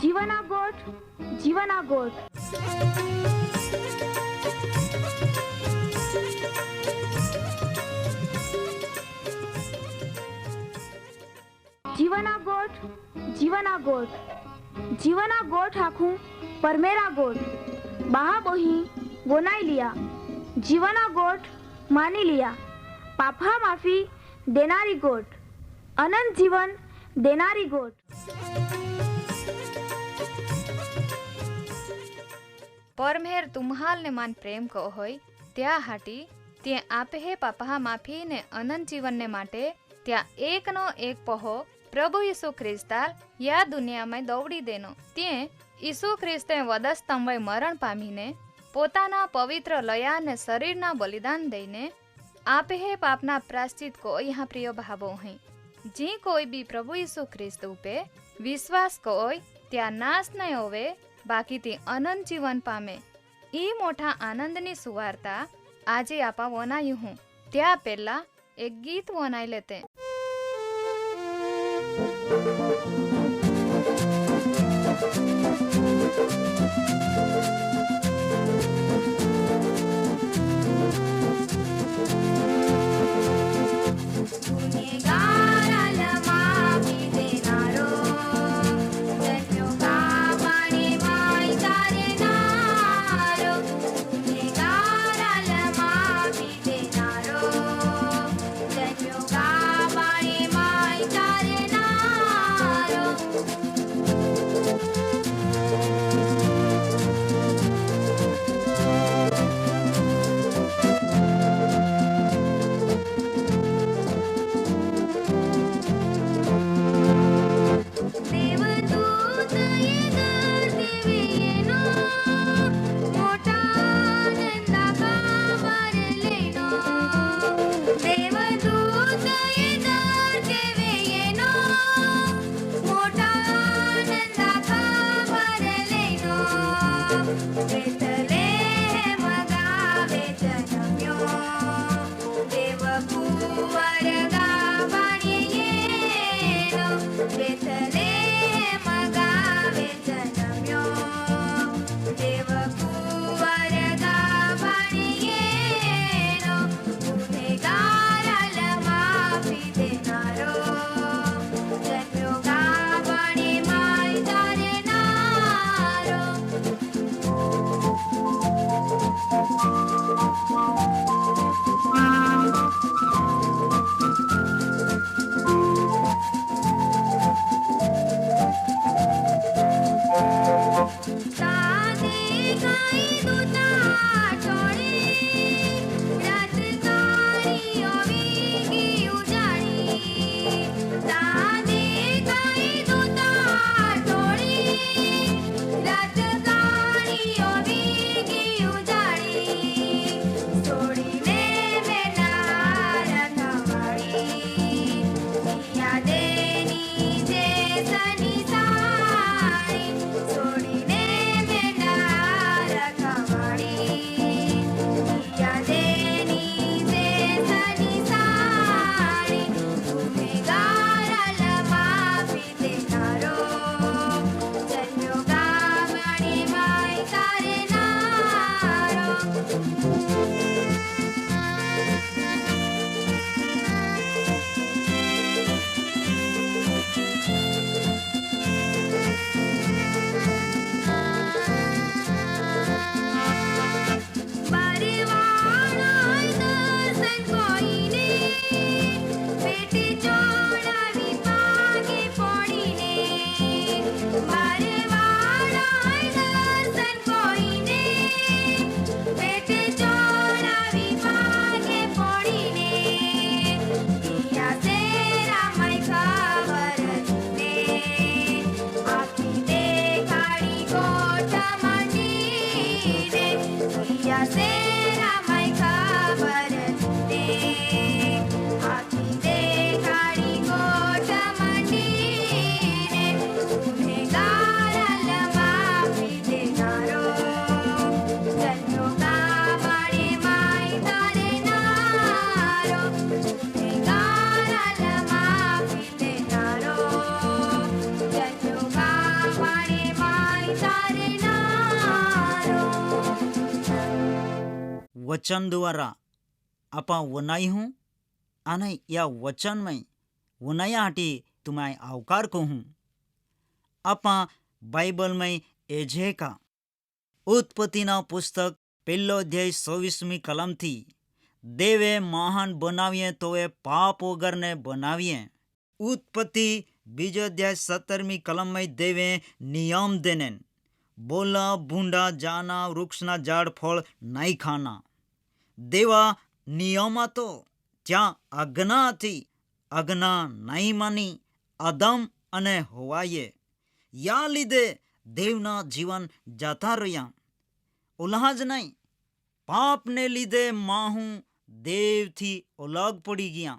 जीवना गोठ, जीवना गोठ। जीवना गोठ, जीवना गोठ। जीवना गोठ आखू परमेरा गोठ। बाहा बोही गोनाई लिया। जीवना गोठ मानी लिया। पापा माफी देनारी गोठ। अनंत जीवन देनारी गोठ। परमेर तुम्हाल ने मान प्रेम को होय त्या हाटी ते आपे हे पापा माफी ने अनंत जीवन ने माटे त्या एक नो एक पहो प्रभु यीशु ख्रिस्ताल या दुनिया में दौड़ी देनो ते यीशु ख्रिस्ते वधस्तंभे मरण पामीने पोताना पवित्र लया ने शरीरना बलिदान दईने आपे हे पापना प्राश्चित को यहाँ प्रिय भावो है। जी कोई भी प्रभु यीशु ख्रिस्त पे विश्वास कोय त्या नाश नहीं होवे बाकी ते अनंत जीवन पामे। ई मोटा आनंदनी सुवार्ता आजे आपा वनायु हूँ त्या पहला एक गीत वनाई लेते। तारणारो वचन द्वारा आपण वनाई हूँ आणि या वचनमय वनायासाठी तुम्हाय आवकार कहूँ. आपा बाइबलमय एजे का उत्पत्तिना पुस्तक પહેલો અધ્યાય 26મી કલમથી દેવે મહાન બનાવીએ તો એ પાપ વગરને બનાવીએ. ઉત્પત્તિ બીજો અધ્યાય 17મી કલમમાં દેવે નિયમ દેને બોલા ભૂંડા જાના વૃક્ષના ઝાડ ફળ નહીં ખાના. દેવા નિયમ હતો ત્યાં આજ્ઞા હતી. આજ્ઞા નહીં માની આદમ અને હવાએ. યા લીધે દેવના જીવન જતા રહ્યા. ઉલ્લાજ નહીં, પાપને લીધે માહું દેવથી અલગ પડી ગયા.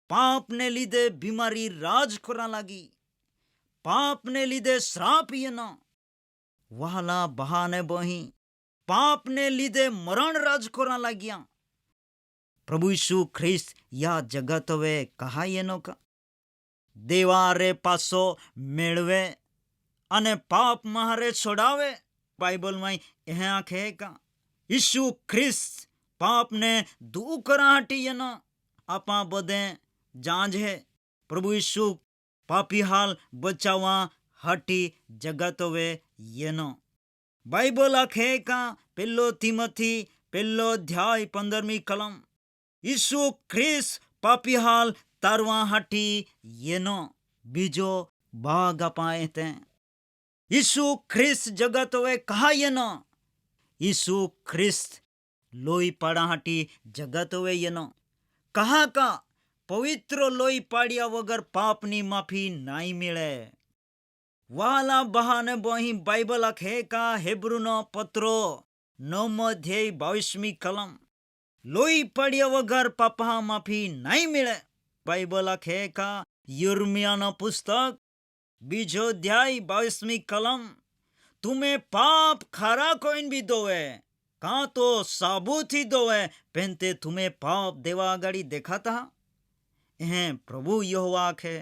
પાપને લીધે બીમારી રાજ કરવા લાગી. પાપને લીધે શ્રાપ એના વહાલા બહાને બહી પાપને લીધે મરણ રાજ કરવા લાગ્યા. પ્રભુ ઈસુ ખ્રિસ્ત યા જગતવે કહા એનો કા દેવારે પાસો મેળવે અને પાપ મારે છોડાવે. બાઇબલમાં यहाँ कहेगा यीशु ख्रिस्त पाप ने दूर करा हटी ना. आपा बदे जांज है प्रभु यीशु पापी हाल बचावा हटी जगत वे ये नो. बाइबल कहेगा पेलो तिमोथी पेलो अध्याय 15મી कलम यीशु ख्रिस्त पापी हाल तारवा हटी ये नो. बीजो भाग पाए थे यीशु ख्रिस्त जगत वे कहा ये नो. यीशु ख्रिस्त लोई पाड़ा हाटी जगत वे ये नो. कहा का पवित्र लोई पाड़िया वगर पापनी माफी नाई मिले. वाला बहाने बही बाइबल अखे का हेब्रूनो पत्रो 9મો અધ્યાય 22મી કલમ लोई पाड़िया वगर पापा माफी नाई मिले. बाइबल अखे का यिर्मयानो पुस्तक बीजो अध्याय 22મી कलम तुम्हें पाप खरा कोइन भी दोवे का तो साबुत ही दोवे पहनते तुम्हें पाप देवा आगाड़ी देखा था. प्रभु यहोवा खे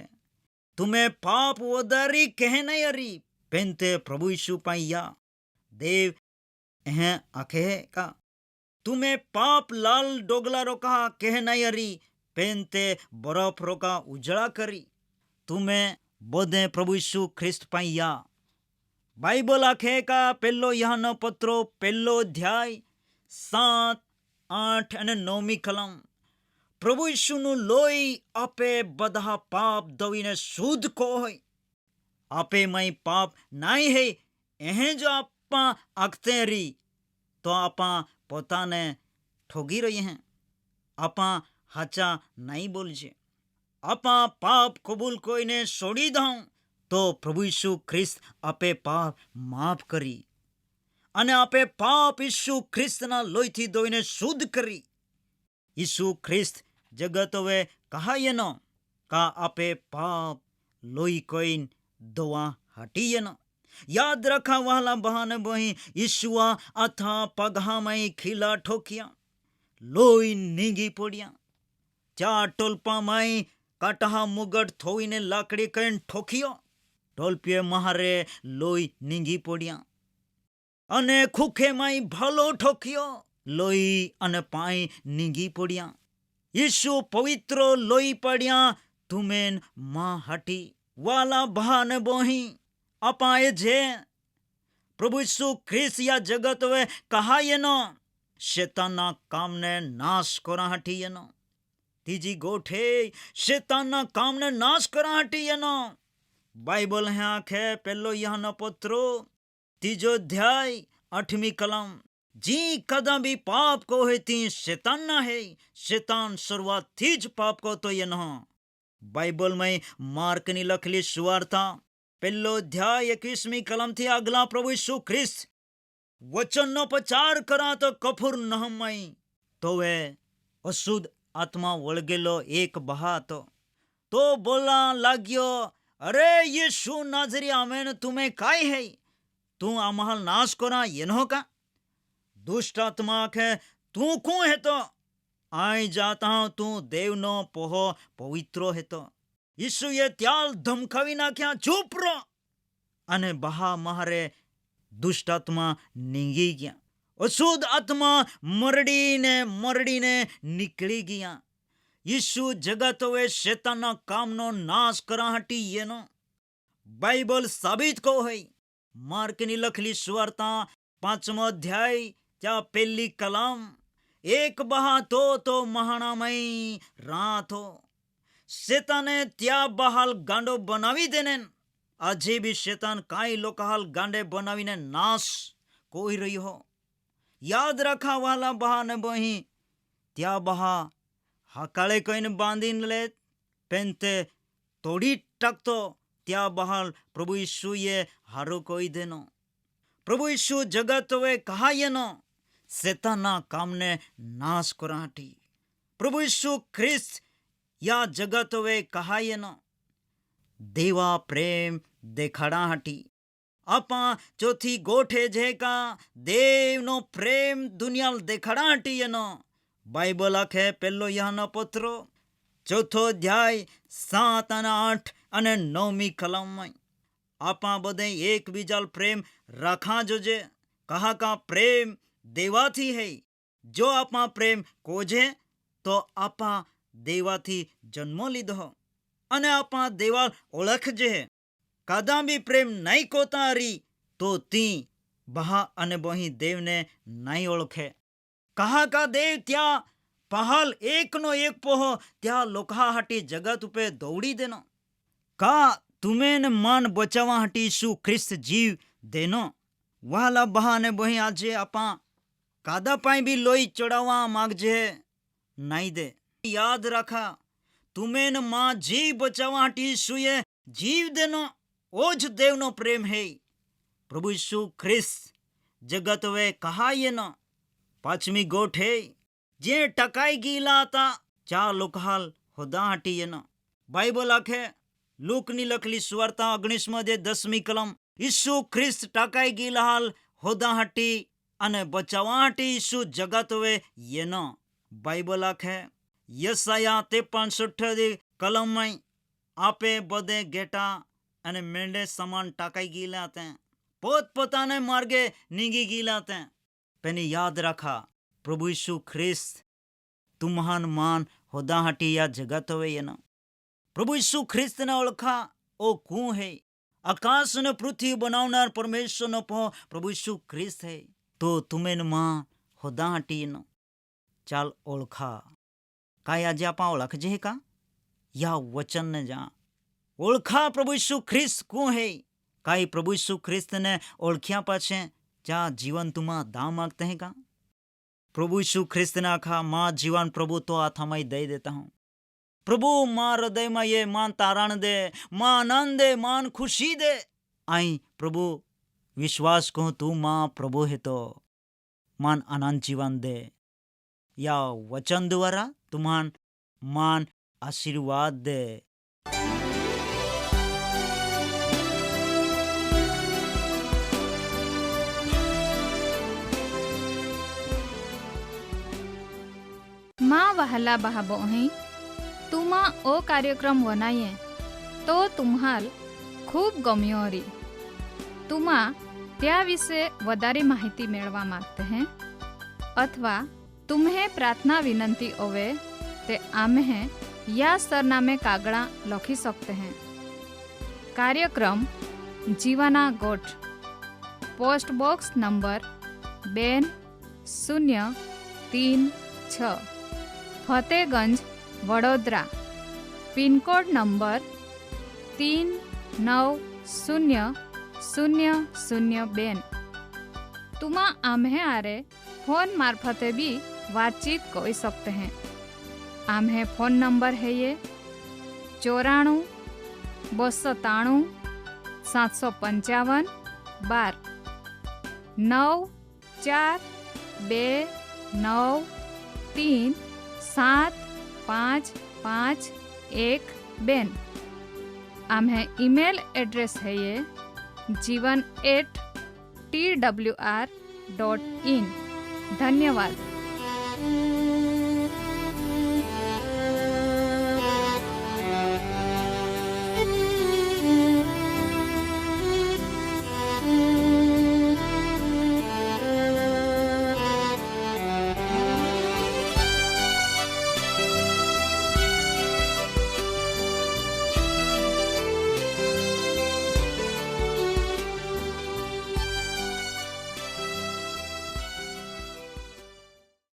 तुम्हें पाप वदारी कह नहीं अरी पहनते प्रभु यीशु पाइया देव आखे का तुम्हें पाप लाल डोगला रोका कह नहीं अरी पहनते बर्फ रोका उजड़ा करी. तुम्हें बोधे प्रभु यीशु ख्रिस्त पाइया. बाइबल आखे का पेलो यहानो पत्रो पेलो अध्याय 7, 8 અને 9મી કલમ પ્રભુ ઈશુનું લોહી આપે બધા પાપ ધોઈને શુદ્ધ કો હોય. આપે મય પાપ નાઈ હે એહે જો આપા આખતે રી તો આપા પોતાને ઠોગી રહી हैं. આપા હાચા નહીં બોલજે. આપા પાપ કબૂલ કોઈને છોડી દઉં તો પ્રભુ ઈસુ ખ્રિસ્ત આપે પાપ માફ કરી અને આપે પાપ ઈસુ ખ્રિસ્તના લોહીથી ધોઈને શુદ્ધ કરી. ઈસુ ખ્રિસ્ત જગતોવે કહાયનો કા આપે પાપ લોહી કોઈન ધોવા હટીયનો. યાદ રખા વહાલા બહાને બહી ઈશુઆ અથા પગહામય ખીલા ઠોકિયા લોહી નીંગી પડ્યા. ચાર ટોલપામાં કાટહા મુગટ થોઈને લાકડી કઈને ઠોકિયો. ટોલપીએ મહારે લોહી નીંગી પડ્યા અને ખૂખેમાં ભાલો ઠોક્યો. લોહી અને પાઈ નીંગી પડ્યા. ઈસુ પવિત્રો લોહી પડ્યા તુમેન માં હટી. વાલા બહાને બોહી અપાએ જે પ્રભુ ઈસુ ખ્રિસ્ત યા જગત વે કહાયનો શેતાનના કામને નાશ કરા હટીયનો. तीजी गोठे शैतानना कामने नाश करा हटीयनो. बाइबल है आखे पेलो यहना पत्रो तीजो अध्याय 8મી कलम जी कदा भी पाप को है ती शैतान ना है. शैतान शुरुआत थी ज पाप को तो ये न. बाइबल में मार्क नी लखली सुवार्ता पेलो अध्याय 21મી कलम थी अगला प्रभु यीशु ख्रिस्त वचन नो प्रचार करा तो कफुर नहमई तो वे अशुद्ध आत्मा वळगेलो एक बहा तो बोला लाग्यो अरे यीशु नाजरी आमेन तुम्हें काय है तू आमहल नाश करा येनो का. दुष्ट आत्मा के तू कौन है तो आई जाता हूं तू देवनो पोहो पवित्रो है तो. यीशु ये त्याल धमकावी नाख्या चुप रो અને બહા મહારે દુષ્ટ આત્મા નીંગી ગયા, અશુદ્ધ આત્મા મરડીને નીકળી ગયા. ઈસુ જગતોએ શેતાનના કામનો નાશ કરવા હાટી એનો બાઇબલ સાબિત કહો હોય. માર્કની લખેલી સુવાર્તા 5મો અધ્યાય ત્યાં 1લી કલમ, એક બહા તો મહાણામય રાતો. શેતાને ત્યાં બહાલ ગાંડો બનાવી દેને. આજે બી શેતાન કાંઈ લોકો હાલ ગાંડે બનાવીને નાશ કોઈ રહ્યો. યાદ રાખા વાલા બહાને બહી ત્યાં બહા હકાળે કહીને બાંધીને લે પેનતે તોડી ટકતો ત્યાં બહાલ પ્રભુ ઈસુએ હારું કોઈ દેનો. પ્રભુ ઈસુ જગતોએ કહાયેનો શેતાનના કામને નાશ કરાટી. પ્રભુ ઈસુ ખ્રિસ્ત યા જગતોએ કહાયેનો દેવા પ્રેમ દેખાડા હાટી. આપા ચોથી ગોઠે જે કા દેવનો પ્રેમ દુનિયા દેખાડા હાટી એનો બાઇબલ આખે 1 યહાના પત્રો 4થો અધ્યાય 7 અને 8 અને 9મી કલમમાં આપા બધે એકબીજા પ્રેમ રાખા જોજે. કહા કા પ્રેમ દેવાથી હૈ. જો આપા પ્રેમ કોજે તો આપા દેવાથી જન્મ લીધો અને આપા દેવા ઓળખજે. કદા બી પ્રેમ નહીં કોતારી તો તી બહા અને બહી દેવને નહીં ઓળખે. કહા કા દેવ ત્યાં પહાલ એકનો એક પોહો ત્યાં લોકા હાટી જગત ઉપર દોડી દેનો. કા તુમેન માન બચાવવા હાટી શું ખ્રિસ્ત જીવ દેનો. વાલા બહાને બહી આજે આપા કાદા પાઈ બી લોહી ચડાવવા માગજે નહીં દે. યાદ રાખા તુમેન માં જીવ બચાવવા હાટી સુએ જીવ દેનો. ઓ જ દેવનો પ્રેમ હે. પ્રભુ ઈસુ ખ્રિસ્ત જગત વે કહાયેનો 5મી ગોઠ હે જે ટકાઈ ગયેલા હતા 4 લોકો હાલ હોદા હાટી એનો બાઇબલ આખે લૂકની લખેલી સુવાર્તા 19મો અધ્યાય 10મી કલમ ઈસુ ખ્રિસ્ત ટકાઈ ગયેલા હાલ હોદા હાટી અને બચાવવા હાટી ઈસુ જગત વે એનો બાઇબલ આખે યસાયા 53 કલમમાં આપે બધે ગેટા અને મેંઢે સમાન ટાકાઈ ગયેલા હતા. પોતપોતાને માર્ગે નીંગી ગયેલા હતા. પેને યાદ રાખા પ્રભુ ઈસુ ખ્રિસ્ત તું મહાન માન હોદા હાટી યા જગત હવે એનો પ્રભુ ઈસુ ખ્રિસ્તને ઓળખા. ઓ કું હે આકાશ અને પૃથ્વી બનાવનાર પરમેશ્વરનો પહો પ્રભુ ઈસુ ખ્રિસ્ત હે. તો તુમેન માં હોદા હાટી એનો ચાલ ઓળખા. કાંઈ આજે આપા ઓળખજે કા યા વચનને જા ઓળખા પ્રભુ ઈસુ ખ્રિસ્ત કું હે. કાંઈ પ્રભુ ઈસુ ખ્રિસ્તને ઓળખ્યા પાછે જ્યાં જીવન તુમાં દામ માગતે હે કા. પ્રભુ ઈસુ ખ્રિસ્તને આખા માં જીવન પ્રભુ તો હાથમાં દઈ દેતા હું. પ્રભુ માં હૃદયમાં ये માન તારણ દે, માં આનંદ દે, માન ખુશી દે. આઈ પ્રભુ વિશ્વાસ કહું તું માં પ્રભુ હે તો માન આનંદ જીવન દે. યા વચન દ્વારા તુમાન માન આશીર્વાદ દે. माँ वहला बहाबो અહીં તુમા ઓ કાર્યક્રમ વનાઈએ તો તુમ્હાલ ખૂબ ગમ્યો હરી. તુમા त्या વિશે વધારે માહિતી મેળવા માંગતે हैं अथवा तुम्हें प्रार्थना विनंती होवे ते आमे हैं या सरनामे कागड़ा लखी सकते हैं. कार्यक्रम जीवाना गोठ post box number 2036 Fatehganj Vadodara pin code number 390002. तुमा आम्हे आरे फोन मार्फते भी बातचीत कर सकते हैं. आम्हे फोन नंबर है ये 94 293 755 12 9429375512. आम्हे ईमेल एड्रेस है ये jivan@twr.in. धन्यवाद.